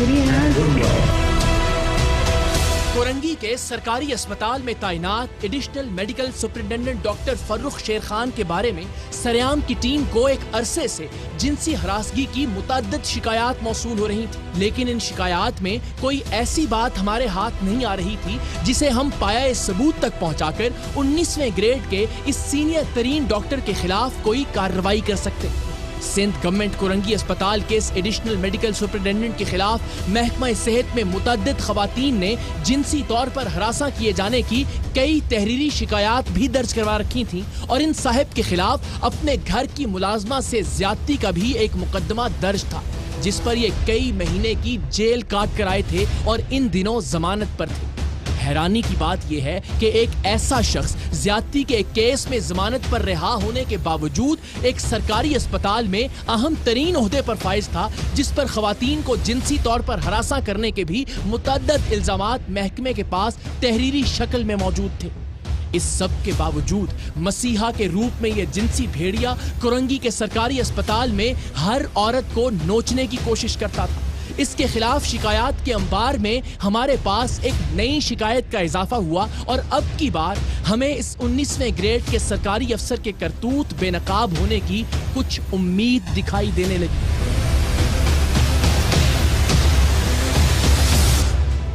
मजबूरी है ना। कोरंगी के सरकारी अस्पताल में तैनात additional medical superintendent doctor Farrukh शेर खान के बारे में सरेआम की टीम को एक अरसे से जिनसी हरासगी की मुतअद्दिद शिकायत मौसूल हो रही थी, लेकिन इन शिकायत में कोई ऐसी बात हमारे हाथ नहीं आ रही थी जिसे हम पाया सबूत तक पहुंचाकर 19वें ग्रेड के इस सीनियर तरीन डॉक्टर के खिलाफ कोई कार्रवाई कर सकते। सिंध गवर्नमेंट कोरंगी अस्पताल के इस एडिशनल मेडिकल सुपरिटेंडेंट के खिलाफ महकमा सेहत में मुतअद्दिद खवातीन ने जिनसी तौर पर हरासा किए जाने की कई तहरीरी शिकायत भी दर्ज करवा रखी थीं और इन साहिब के खिलाफ अपने घर की मुलाजमा से ज्यादती का भी एक मुकदमा दर्ज था, जिस पर ये कई महीने की जेल काट कर आए थे और इन दिनों जमानत पर थे। हैरानी की बात यह है कि एक ऐसा शख्स ज्यादती के एक केस में जमानत पर रिहा होने के बावजूद एक सरकारी अस्पताल में अहम तरीन ओहदे पर फाइज था, जिस पर खवातीन को जिनसी तौर पर हरासा करने के भी मुतअद्दिद इल्जामात महकमे के पास तहरीरी शक्ल में मौजूद थे। इस सब के बावजूद मसीहा के रूप में यह जिनसी भेड़िया कोरंगी के सरकारी अस्पताल में हर औरत को नोचने की कोशिश करता था। इसके खिलाफ शिकायत के अंबार में हमारे पास एक नई शिकायत का इजाफा हुआ और अब की बार हमें इस 19वें ग्रेड के सरकारी अफसर के करतूत बेनकाब होने की कुछ उम्मीद दिखाई देने लगी।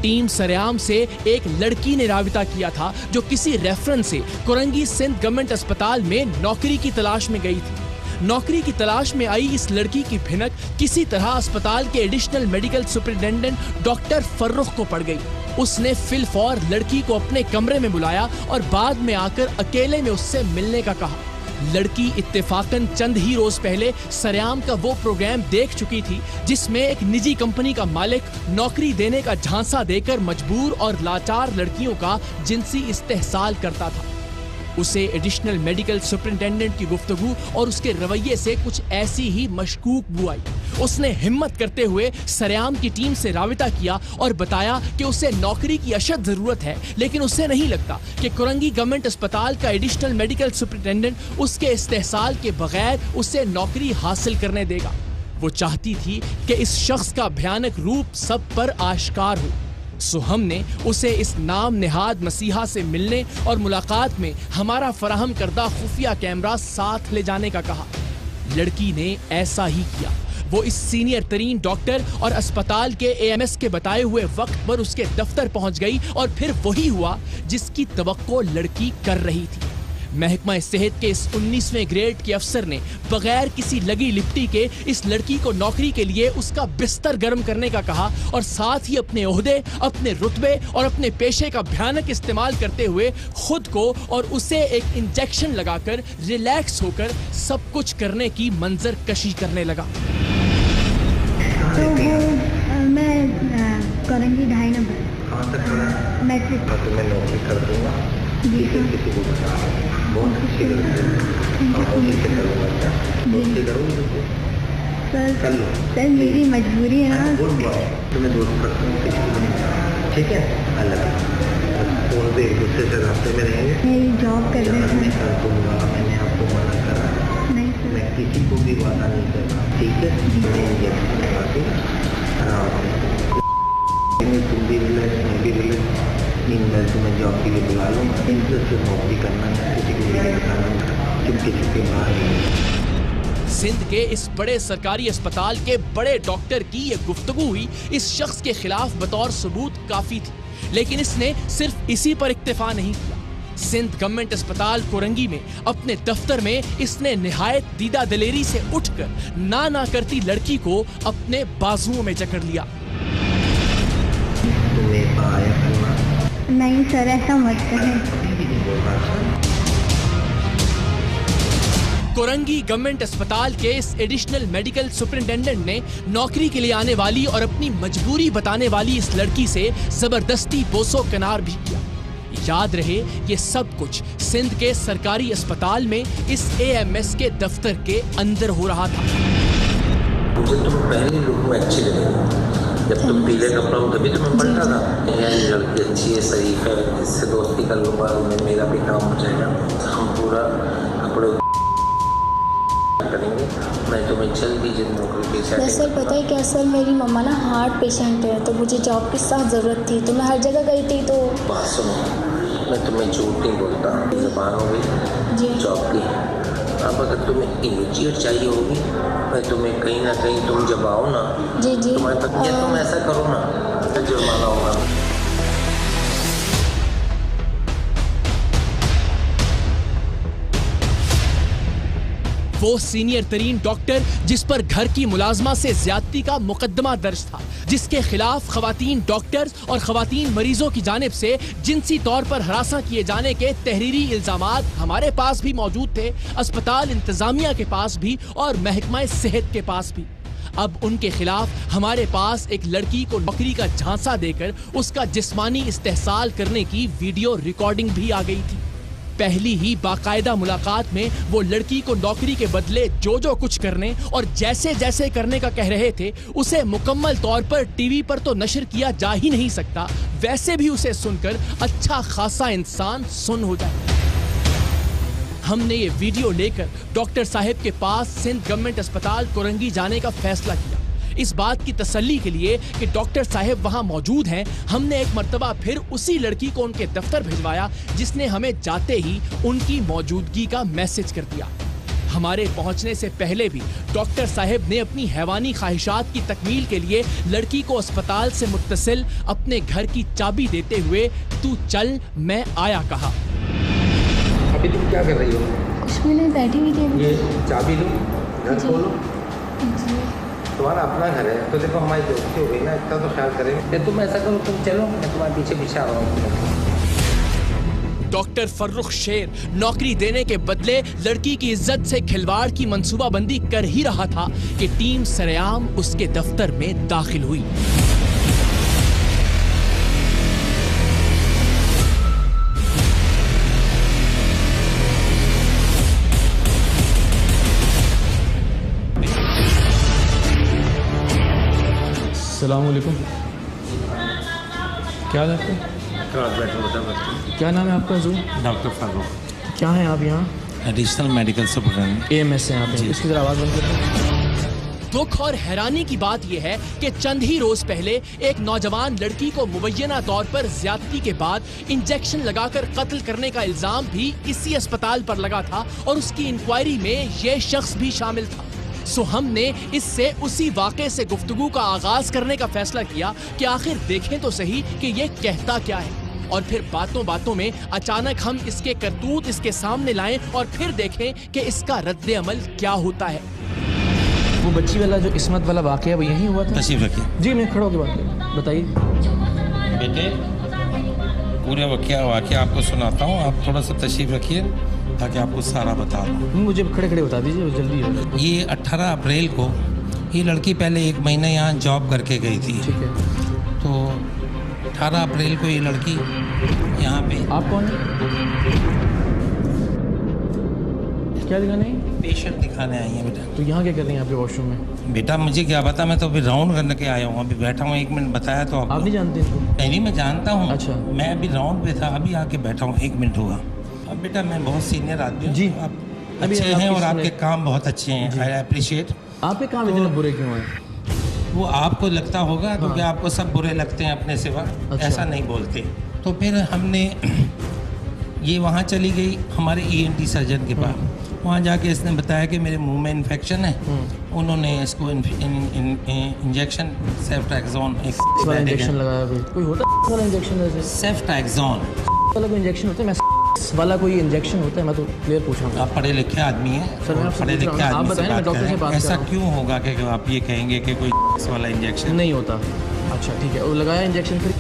टीम सरेआम से एक लड़की ने राबिता किया था जो किसी रेफरेंस से कोरंगी सिंध गवर्नमेंट अस्पताल में नौकरी की तलाश में गई थी। नौकरी की तलाश में आई इस लड़की की भिनक किसी तरह अस्पताल के additional medical superintendent doctor Farrukh को पड़ गई। उसने फिलफौर लड़की को अपने कमरे में बुलाया और बाद में आकर अकेले में उससे मिलने का कहा। लड़की इत्तेफाकन चंद ही रोज पहले सरेआम का वो प्रोग्राम देख चुकी थी जिसमें एक निजी कंपनी का मालिक नौकरी देने का झांसा देकर मजबूर और लाचार लड़कियों का जिनसी इस्तेहसाल करता था। उसे एडिशनल मेडिकल सुपरिटेंडेंट की गुफ्तगू और उसके रवैये से कुछ ऐसी ही मशकूक बू आई। उसने हिम्मत करते हुए सरेआम की टीम से राबिता किया और बताया कि उसे नौकरी की अशद जरूरत है, लेकिन उसे नहीं लगता कि कोरंगी गवर्नमेंट अस्पताल का एडिशनल मेडिकल सुपरिटेंडेंट उसके इस्तेहसाल के बगैर उसे नौकरी हासिल करने देगा। वो चाहती थी कि इस शख्स का भयानक रूप सब पर आश्कार हो। सो हमने उसे इस नाम निहाद मसीहा से मिलने और मुलाकात में हमारा फराहम करदा खुफिया कैमरा साथ ले जाने का कहा। लड़की ने ऐसा ही किया। वो इस सीनियर तरीन डॉक्टर और अस्पताल के एएमएस के बताए हुए वक्त पर उसके दफ्तर पहुंच गई और फिर वही हुआ जिसकी तवक्को लड़की कर रही थी। महकमा सेहत के इस 19वें ग्रेड के अफसर ने बगैर किसी लगी लिपटी के इस लड़की को नौकरी के लिए उसका बिस्तर गर्म करने का कहा और साथ ही अपने ओहदे, अपने रुतबे और अपने पेशे का भयानक इस्तेमाल करते हुए खुद को और उसे एक इंजेक्शन लगाकर रिलैक्स होकर सब कुछ करने की मंजर कशी करने लगा। तो वो मैं कोरंगी 2.5 नंबर मैट्रिक तो मैं नौकरी कर दूंगा। जी किसी को बता बहुत अच्छी सर मेरी मजबूरी है ना। तुम्हें दोस्त करता हूँ, ठीक है? अलग फोन पे एक दूसरे से रास्ते में रहेंगे। मेरी जॉब कर रही मैं कर दूंगा, मैंने आपको मना करा नहीं सर। मैं किसी को भी वादा नहीं करता, ठीक है? मैं इंजेक्शन लगा के आराम से तुम भी मिले, मैं भी मिले, मैं तुम्हें जॉब के लिए बुला लूँगा। इंटरेस्ट से नौकरी करना है, किसी को नहीं बताना, चुपके चुपके बाहर। सिंध के इस बड़े सरकारी अस्पताल के बड़े डॉक्टर की ये गुफ्तगू हुई इस शख्स के खिलाफ बतौर सबूत काफी थी, लेकिन इसने सिर्फ इसी पर इक्तफा नहीं किया। सिंध गवर्नमेंट अस्पताल कोरंगी में अपने दफ्तर में इसने निहायत दीदा दलेरी से उठकर ना करती लड़की को अपने बाजुओं में जकड़ लिया। नहीं सर ऐसा मत करें। कोरंगी गवर्नमेंट अस्पताल के इस एडिशनल मेडिकल सुपरिटेंडेंट ने नौकरी के लिए आने वाली और अपनी मजबूरी बताने वाली इस लड़की से जबरदस्ती बोसो कनार भी किया। याद रहे ये सब कुछ सिंध के सरकारी अस्पताल में इस एएमएस के दफ्तर के अंदर हो रहा था। मुझे तुम पहले लुक में अच्छी लगी, जब तुम पीले कपड़ा हो तभी तुम्हें पलटा था। ये लड़की अच्छी है, शरीफ है, इससे दोस्ती कर लूँगा, मेरा भी काम हो जाएगा। हम पूरा कपड़े करेंगे, मैं तुम्हें जल्दी नौकरी की बस सेटिंग सर पता है क्या सर, मेरी मम्मा ना हार्ट पेशेंट है, तो मुझे जॉब की सख्त ज़रूरत थी, तो मैं हर जगह गई थी। तो बात सुनो, मैं तुम्हें झूठ नहीं बोलता, ज़बान हो गई जी जॉब की। अब अगर तुम्हें इमीडिएट चाहिए होगी, मैं तुम्हें कहीं ना कहीं तुम जब आओ ना जी जी तुम्हारे तक, या तुम ऐसा करो ना तो जुर्माना होगा। वो सीनियर तरीन डॉक्टर जिस पर घर की मुलाजमा से ज्यादती का मुकदमा दर्ज था, जिसके खिलाफ खवातीन डॉक्टर्स और खवातीन मरीजों की जानिब से जिनसी तौर पर हरासा किए जाने के तहरीरी इल्जामात हमारे पास भी मौजूद थे, अस्पताल इंतजामिया के पास भी और महकमा सेहत के पास भी। अब उनके खिलाफ हमारे पास एक लड़की को नौकरी का झांसा देकर उसका जिस्मानी इस्तेहसाल करने की वीडियो रिकॉर्डिंग भी आ गई थी। पहली ही बाकायदा मुलाकात में वो लड़की को नौकरी के बदले जो जो कुछ करने और जैसे जैसे करने का कह रहे थे, उसे मुकम्मल तौर पर टीवी पर तो नशर किया जा ही नहीं सकता, वैसे भी उसे सुनकर अच्छा खासा इंसान सुन हो जाए। हमने ये वीडियो लेकर डॉक्टर साहब के पास सिंध गवर्नमेंट अस्पताल कोरंगी जाने का फैसला किया। इस बात की तसल्ली के लिए कि डॉक्टर साहब वहां मौजूद हैं, हमने एक मर्तबा फिर उसी लड़की को उनके दफ्तर भिजवाया जिसने हमें जाते ही उनकी मौजूदगी का मैसेज कर दिया। हमारे पहुंचने से पहले भी डॉक्टर साहब ने अपनी हैवानी ख्वाहिशात की तकमील के लिए लड़की को अस्पताल से मुत्तसिल अपने घर की चाबी देते हुए तू चल मैं आया कहा। अभी तुम क्या कर रही हो? कुछ भी नहीं, बैठी हुई थी। ये चाबी लो, घर जी। खोलो, जी तुम्हारा अपना घर है तो देखो हमारी दोस्ती हो गई ना, इतना तो ख्याल करेंगे। तुम ऐसा करो, तुम चलो, मैं तुम्हारे पीछे पीछे आ रहा हूँ। डॉक्टर फर्रुख शेर नौकरी देने के बदले लड़की की इज्जत से खिलवाड़ की मंसूबाबंदी कर ही रहा था कि टीम सरेआम उसके दफ्तर में दाखिल हुई। अस्सलामुअलैकुम, क्या हाल है आपका? क्या नाम है आपका? जू डॉक्टर फारूक, क्या है आप यहाँ? Additional medical superintendent. AMS से यहाँ पे। इसकी जरा आवाज़ बंद करें। दुख और हैरानी की बात यह है कि चंद ही रोज पहले एक नौजवान लड़की को मुबैना तौर पर ज्यादती के बाद इंजेक्शन लगाकर कत्ल करने का इल्जाम भी इसी अस्पताल पर लगा था और उसकी इंक्वायरी में यह शख्स भी शामिल था। सो हमने इससे उसी वाक़े से गुफ्तगू का आगाज करने का फैसला किया कि आखिर देखें तो सही कि ये कहता क्या है, और फिर बातों बातों में अचानक हम इसके करतूत इसके सामने लाएं और फिर देखें कि इसका रद्द अमल क्या होता है। वो बच्ची वाला जो इस्मत वाला वाक़या वो यहीं हुआ था? तशरीफ रखिए। जी मैं खड़ा होकर बात करूँ, बताइए। बेटे, पूरे वाक़या आपको सुनाता हूँ, आप थोड़ा सा तशरीफ रखिए ताकि आपको सारा बता दूँ। मुझे खड़े खड़े बता दीजिए, जल्दी है। ये 18 अप्रैल को ये लड़की पहले 1 महीना यहाँ जॉब करके गई थी। ठीक है। तो 18 अप्रैल को ये लड़की यहाँ पे। आप कौन है? क्या दिखाने हैं? पेशेंट दिखाने आई है बेटा। तो यहाँ क्या कर रही हैं आपके वॉशरूम में? बेटा मुझे क्या पता, मैं तो अभी राउंड करने के आया हूँ, अभी बैठा हूँ। 1 मिनट बताया तो आप नहीं जानते इनको? नहीं, मैं जानता हूँ। अच्छा। मैं अभी राउंड पे था, अभी आके बैठा हूँ, 1 मिनट हुआ। अब बेटा मैं बहुत सीनियर आदमी हूँ। जी। आप अभी अच्छे आप हैं और किस आपके में- काम बहुत अच्छे हैं, आई अप्रिशिएट। आपके काम इतने बुरे क्यों हैं? वो आपको लगता होगा क्योंकि आपको सब बुरे लगते हैं अपने सिवा, अच्छा। ऐसा नहीं बोलते। तो फिर हमने ये वहाँ चली गई हमारे ENT सर्जन के पास। वहाँ जाके इसने बताया कि मेरे मुंह में इन्फेक्शन है। उन्होंने इसको इंजेक्शन सेफ्ट्रैक्सोन वाला इंजेक्शन लगाया कोई? कोई होता है वाला इंजेक्शन? वैसे सेफ्ट्रैक्सोन वाला कोई इंजेक्शन होता है? मैं वाला कोई इंजेक्शन होता है? मैं तो क्लियर पूछ रहा हूँ। आप पढ़े लिखे आदमी हैं, सर, मैं आपसे पढ़े पूछ रहा लिखे हूँ। आप आदमी से बताएं ना, बात डॉक्टर से करें। बात कर ऐसा रहा हूँ। क्यों होगा कि आप ये कहेंगे कि कोई वाला इंजेक्शन नहीं होता? अच्छा ठीक है, वो लगाया इंजेक्शन फिर?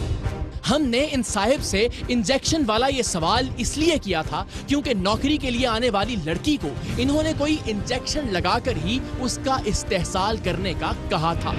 हमने इन साहिब से इंजेक्शन वाला ये सवाल इसलिए किया था क्योंकि नौकरी के लिए आने वाली लड़की को इन्होंने कोई इंजेक्शन लगाकर ही उसका इस्तेहसाल करने का कहा था।